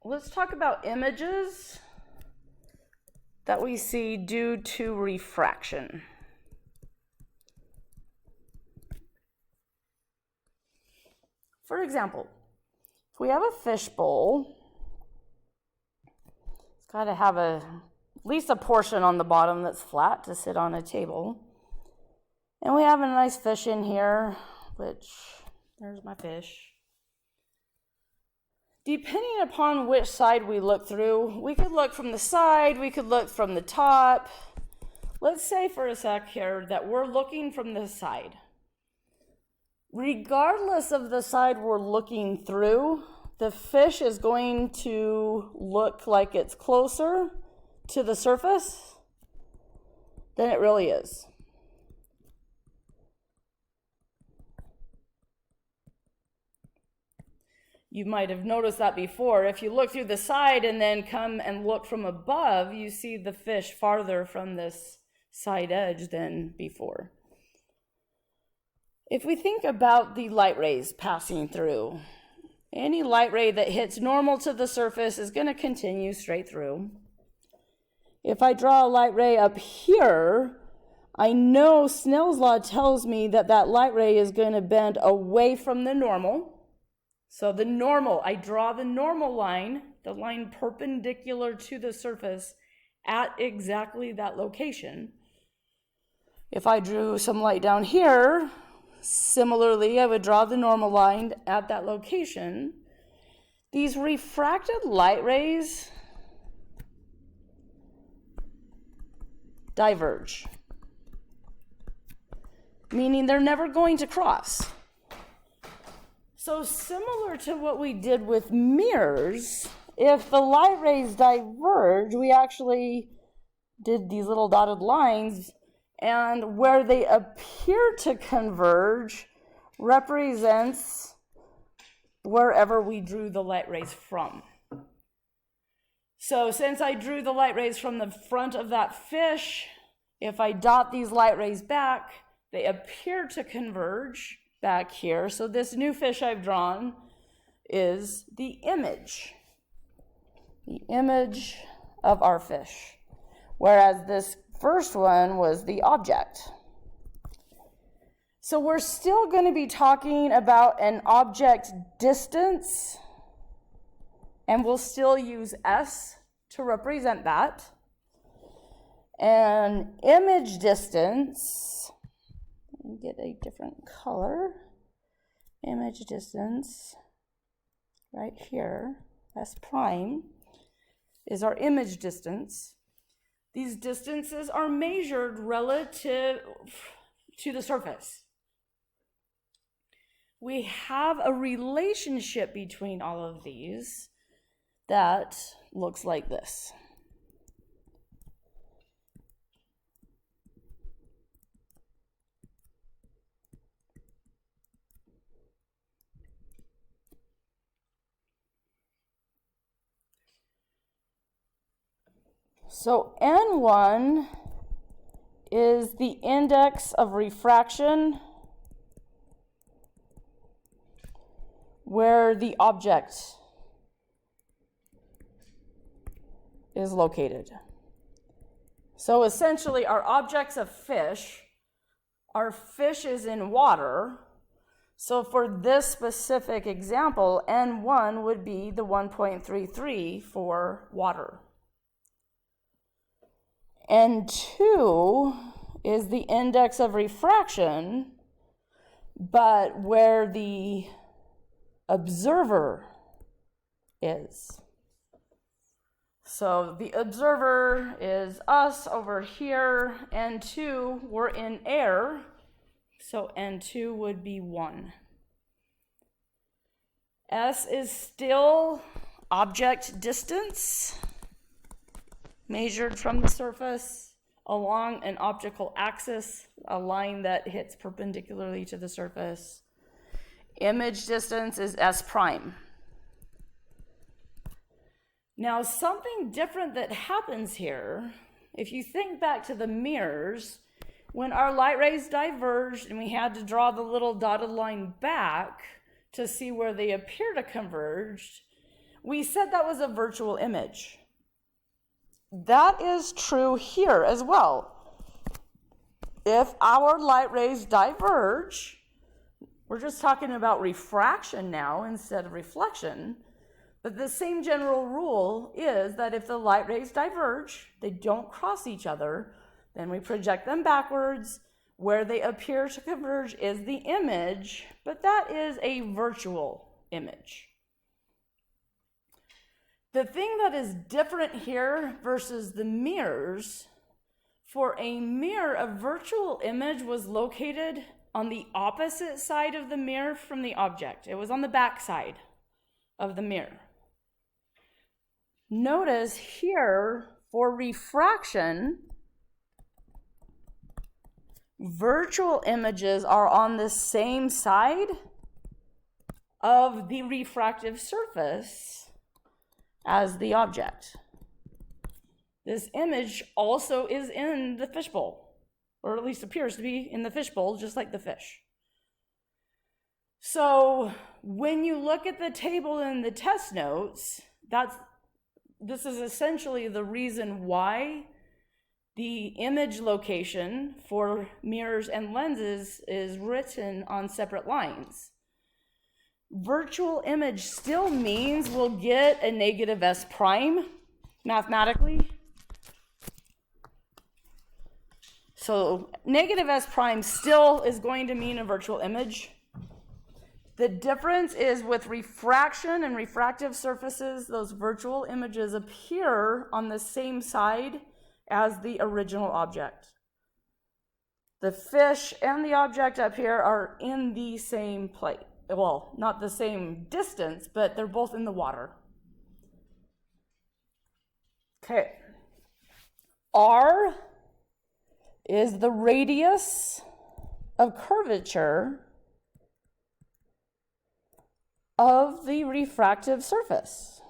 let's talk about images that we see due to refraction. For example, if we have a fishbowl, it's got to have at least a portion on the bottom that's flat to sit on a table. And we have a nice fish in here, which, there's my fish. Depending upon which side we look through, we could look from the side, we could look from the top. Let's say for a sec here that we're looking from the side. Regardless of the side we're looking through, the fish is going to look like it's closer to the surface than it really is. You might have noticed that before. If you look through the side and then come and look from above, you see the fish farther from this side edge than before. If we think about the light rays passing through, any light ray that hits normal to the surface is going to continue straight through. If I draw a light ray up here, I know Snell's law tells me that that light ray is going to bend away from the normal. So the normal, I draw the normal line, the line perpendicular to the surface at exactly that location. If I drew some light down here, similarly, I would draw the normal line at that location. These refracted light rays diverge, meaning they're never going to cross. So similar to what we did with mirrors, if the light rays diverge, we actually did these little dotted lines, and where they appear to converge represents wherever we drew the light rays from. So since I drew the light rays from the front of that fish, if I dot these light rays back, they appear to converge back here. So this new fish I've drawn is the image of our fish, whereas this first one was the object. So we're still going to be talking about an object distance, and we'll still use S to represent that. And image distance, let me get a different color. Image distance, right here, S prime, is our image distance. These distances are measured relative to the surface. We have a relationship between all of these that looks like this. So N1 is the index of refraction where the object is located. So essentially our object's a fish. Our fish is in water. So for this specific example, N1 would be the 1.33 for water. N2 is the index of refraction, but where the observer is. So the observer is us over here. N2, we're in air, so N2 would be 1. S is still object distance, measured from the surface along an optical axis, a line that hits perpendicularly to the surface. Image distance is S prime. Now, something different that happens here, if you think back to the mirrors, when our light rays diverged and we had to draw the little dotted line back to see where they appear to converge, we said that was a virtual image. That is true here as well. If our light rays diverge, we're just talking about refraction now instead of reflection, but the same general rule is that if the light rays diverge, they don't cross each other, then we project them backwards. Where they appear to converge is the image, but that is a virtual image. The thing that is different here versus the mirrors, for a mirror, a virtual image was located on the opposite side of the mirror from the object. It was on the back side of the mirror. Notice here, for refraction, virtual images are on the same side of the refractive surface as the object. This image also is in the fishbowl, or at least appears to be in the fishbowl, just like the fish. So when you look at the table in the test notes, this is essentially the reason why the image location for mirrors and lenses is written on separate lines. Virtual image still means we'll get a negative S prime mathematically. So negative S prime still is going to mean a virtual image. The difference is with refraction and refractive surfaces, those virtual images appear on the same side as the original object. The fish and the object up here are in the same place. Well, not the same distance, but they're both in the water. Okay. R is the radius of curvature of the refractive surface.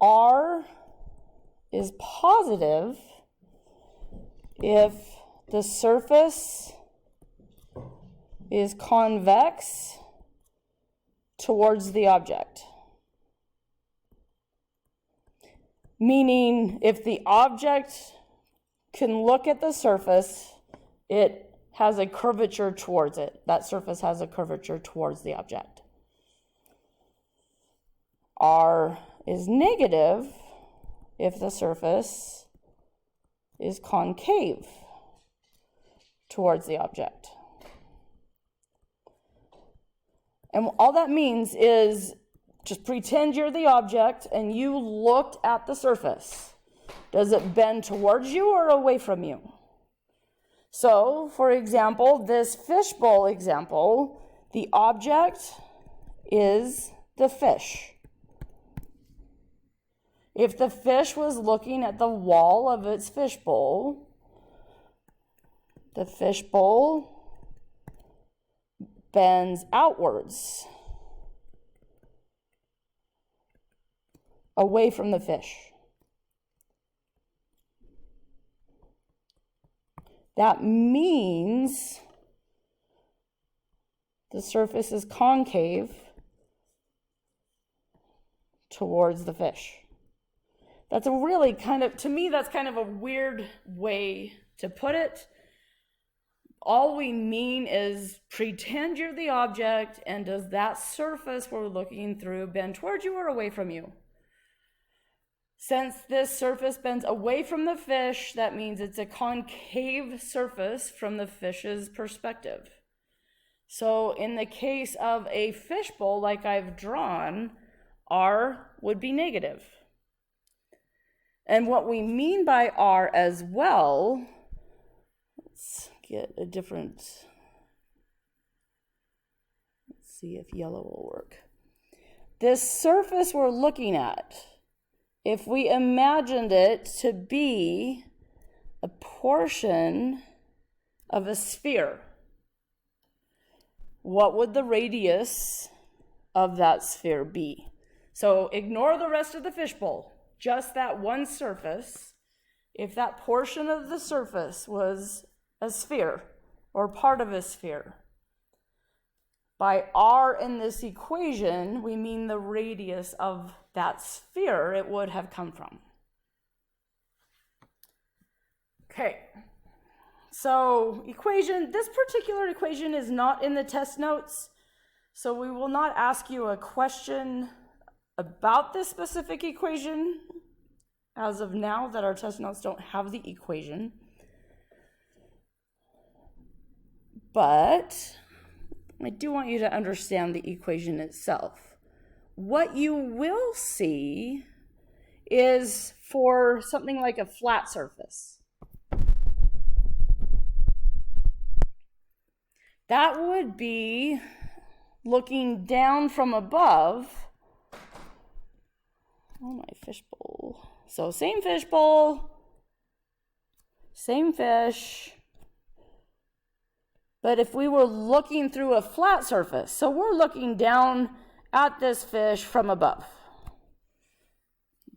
R is positive if the surface is convex towards the object. Meaning, if the object can look at the surface, it has a curvature towards it. That surface has a curvature towards the object. R is negative if the surface is concave towards the object. And all that means is just pretend you're the object and you looked at the surface. Does it bend towards you or away from you? So, for example, this fishbowl example, the object is the fish. If the fish was looking at the wall of its fishbowl, the fishbowl bends outwards, away from the fish. That means the surface is concave towards the fish. That's a really to me, that's kind of a weird way to put it. All we mean is pretend you're the object, and does that surface we're looking through bend towards you or away from you? Since this surface bends away from the fish, that means it's a concave surface from the fish's perspective. So in the case of a fishbowl like I've drawn, R would be negative. And what we mean by R as well, let's get a different, let's see if yellow will work. This surface we're looking at, if we imagined it to be a portion of a sphere, what would the radius of that sphere be? So ignore the rest of the fishbowl, just that one surface. if that portion of the surface was a sphere or part of a sphere. By r in this equation, we mean the radius of that sphere it would have come from. Okay, so this particular equation is not in the test notes, so we will not ask you a question about this specific equation as of now, that our test notes don't have the equation. But I do want you to understand the equation itself. What you will see is for something like a flat surface. That would be looking down from above. Oh, my fishbowl. So same fishbowl, same fish. But if we were looking through a flat surface, so we're looking down at this fish from above.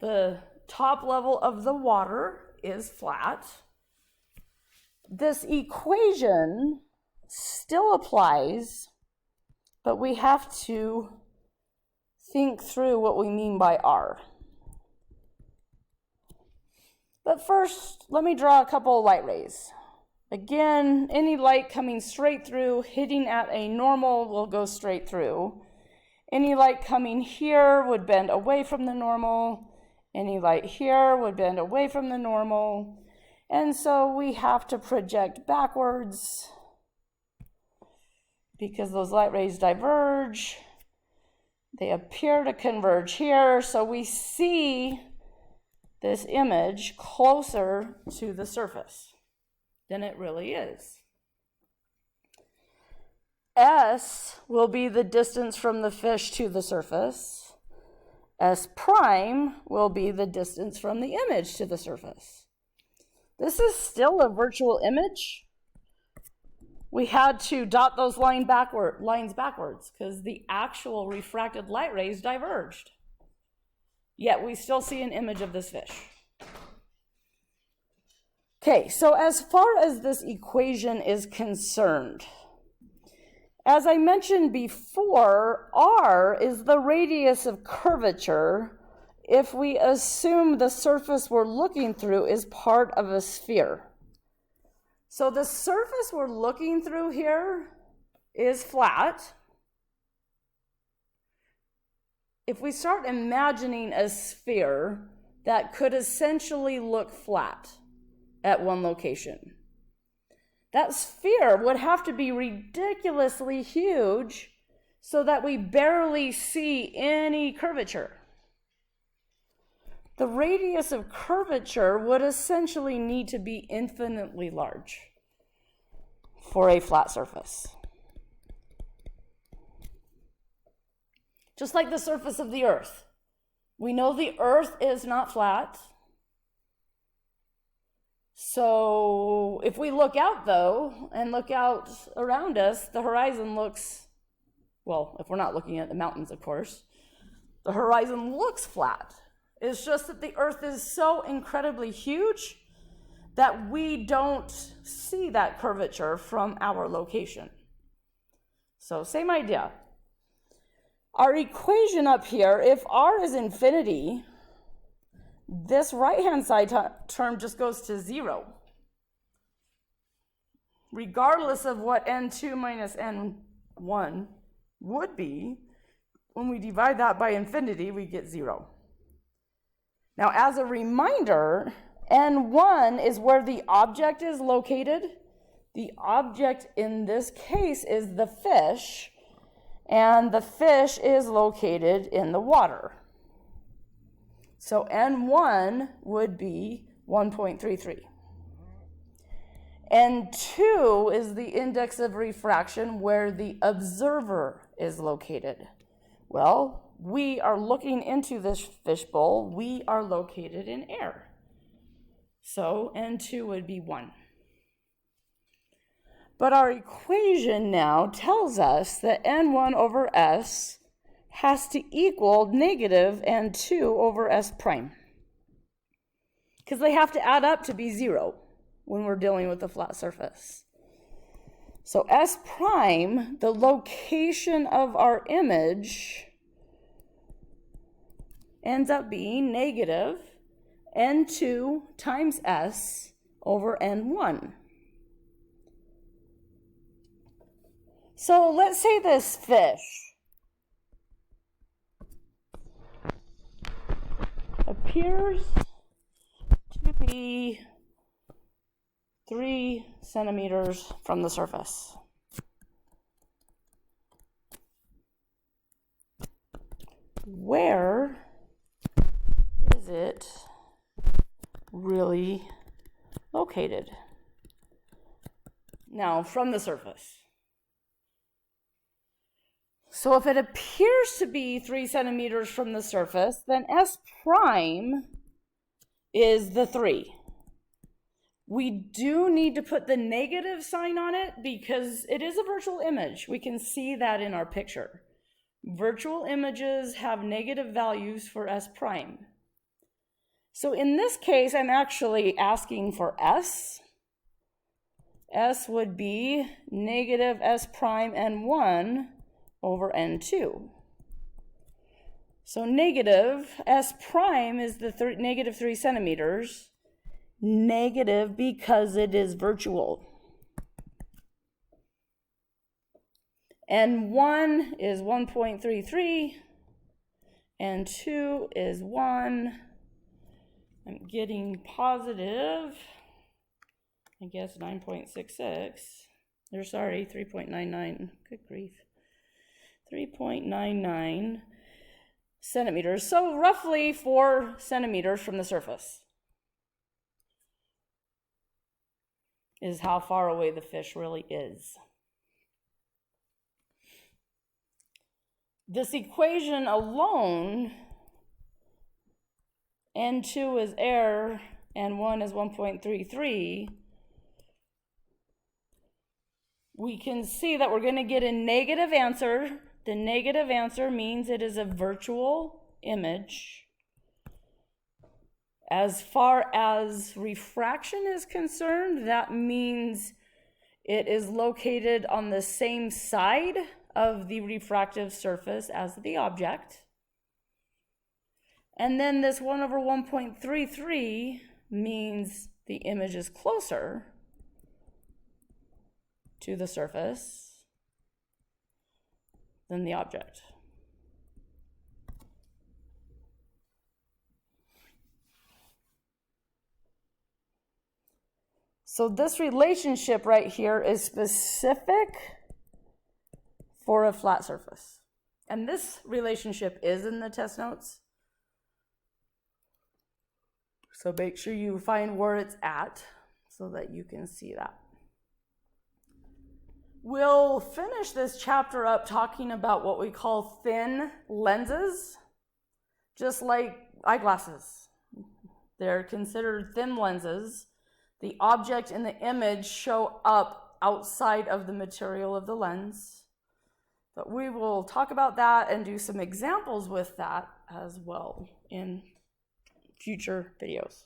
The top level of the water is flat. This equation still applies, but we have to think through what we mean by R. But first, let me draw a couple of light rays. Again, any light coming straight through, hitting at a normal will go straight through. Any light coming here would bend away from the normal. Any light here would bend away from the normal. And so we have to project backwards because those light rays diverge. They appear to converge here, so we see this image closer to the surface than it really is. S will be the distance from the fish to the surface. S prime will be the distance from the image to the surface. This is still a virtual image. We had to dot those lines backwards because the actual refracted light rays diverged. Yet we still see an image of this fish. Okay, so as far as this equation is concerned, as I mentioned before, R is the radius of curvature if we assume the surface we're looking through is part of a sphere. So the surface we're looking through here is flat. If we start imagining a sphere that could essentially look flat at one location, that sphere would have to be ridiculously huge so that we barely see any curvature. The radius of curvature would essentially need to be infinitely large for a flat surface. Just like the surface of the Earth. We know the Earth is not flat. So if we look out, though, and look out around us, the horizon looks, well, if we're not looking at the mountains, of course, the horizon looks flat. It's just that the Earth is so incredibly huge that we don't see that curvature from our location. So same idea. Our equation up here, if R is infinity, this right-hand side term just goes to 0. Regardless of what n2 minus n1 would be, when we divide that by infinity, we get 0. Now, as a reminder, n1 is where the object is located. The object in this case is the fish, and the fish is located in the water. So n1 would be 1.33. N2 is the index of refraction where the observer is located. Well, we are looking into this fishbowl. We are located in air. So n2 would be 1. But our equation now tells us that n1 over s has to equal negative n2 over s prime. because they have to add up to be 0 when we're dealing with a flat surface. So S prime, the location of our image, ends up being negative n2 times S over n1. So let's say this fish appears to be 3 centimeters from the surface. Where is it really located? Now, from the surface. So if it appears to be 3 centimeters from the surface, then S prime is the 3. We do need to put the negative sign on it because it is a virtual image. We can see that in our picture. Virtual images have negative values for S prime. So in this case, I'm actually asking for S. S would be negative S prime n1 over n2. So negative S prime is the negative 3 centimeters. Negative because it is virtual. N1 is 1.33, and 2 is 1. I'm getting positive, I guess 9.66. Or sorry, 3.99. Good grief. 3.99 centimeters. So roughly 4 centimeters from the surface is how far away the fish really is. This equation alone, N2 is air, N1 is 1.33, we can see that we're going to get a negative answer. The negative answer means it is a virtual image. As far as refraction is concerned, that means it is located on the same side of the refractive surface as the object. And then this 1 over 1.33 means the image is closer to the surface than the object. So this relationship right here is specific for a flat surface. And this relationship is in the test notes. So make sure you find where it's at so that you can see that. We'll finish this chapter up talking about what we call thin lenses, just like eyeglasses. They're considered thin lenses. The object and the image show up outside of the material of the lens. But we will talk about that and do some examples with that as well in future videos.